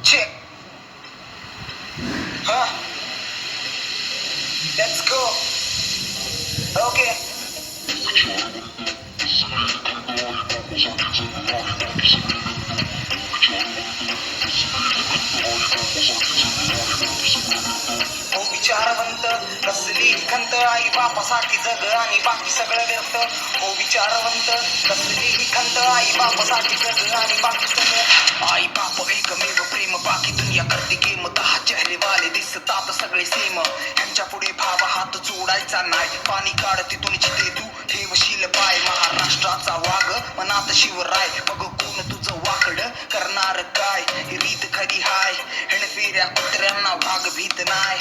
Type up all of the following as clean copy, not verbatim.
Check. Huh? Let's go. Okay. हो विचारवंत कसली खंत आई बापासाठी जग आणि बाकी सगळं व्यर्थ. हो विचारवंत कसली खंत आई बापासाठी जग आणि बाकी सगळं. आई बाप एकमेव प्रेम बाकी दुनिया करते गेम. 10 चेहरे वाले दिसतात सगळे सेम. ह्यांच्या पुढे भाव हात जोडायचा नाही. पाणी काढ तिथून चिते तू ठेवशील पाय. महाराष्ट्राचा वाघ मनात शिवराय. बघ कोण तुझं वाकड करणार काय. ही रीत खरी हाय हेणफेऱ्या कुत्र्यांना वाघ भीत नाय.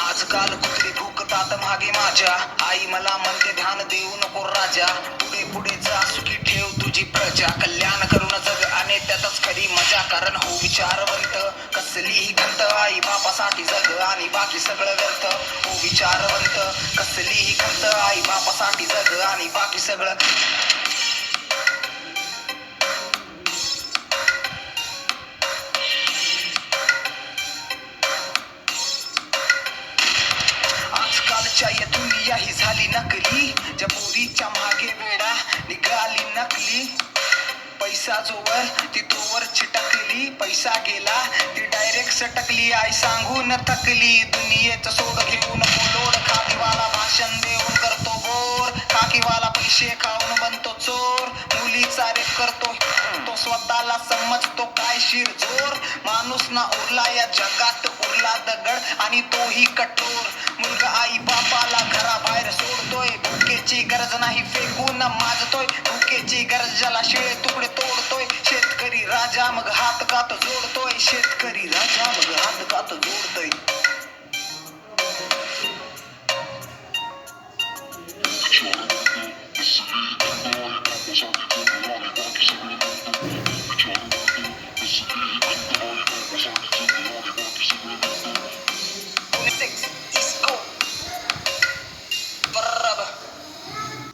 आजकाल कुत्रे भुकतात मागे माझ्या. आई मला म्हणते ध्यान देऊ नको राजा. पुढे पुढे जा सुखी ठेव तुझी प्रजा. कल्याण करून जग आणि त्यातच खरी मजा. कारण हो विचारवंत कसलीही खंत आई बापासाठी जग आणि बाकी सगळं व्यर्थ. हो विचारवंत कसलीही खंत आई बापासाठी जग आणि बाकी सगळं. आजकालच्या या दुनिया ही झाली नकली. ज्या पोरीच्या मागे वेडा निघाली नकली. पैसा जोवर ती तोवर चिटकली. पैसा गेला ती डायरेक्ट सटकली. आई सांगून थकली दुनियेचं सोड घेऊन बोलोड. खाकीवाला भाषण देऊन करतो बोर. खाकीवाला पैसे खाऊन बनतो चोर. मुलीचा रेप करतो तो स्वतःला समजतो काय शिरजोर. माणूस ना उरला या जगात उरला दगड आणि तोही कठोर. मुलगा आई बापाला घराबाहेर सोडतोय. भुकेची गरज नाही फेकून माजतोय. भुकेची गरज ज्याला शिळे तुकडे तोडतोय. शेतकरी राजा मग हात कात जोडतोय. शेतकरी राजा मग हात कात जोडतोय.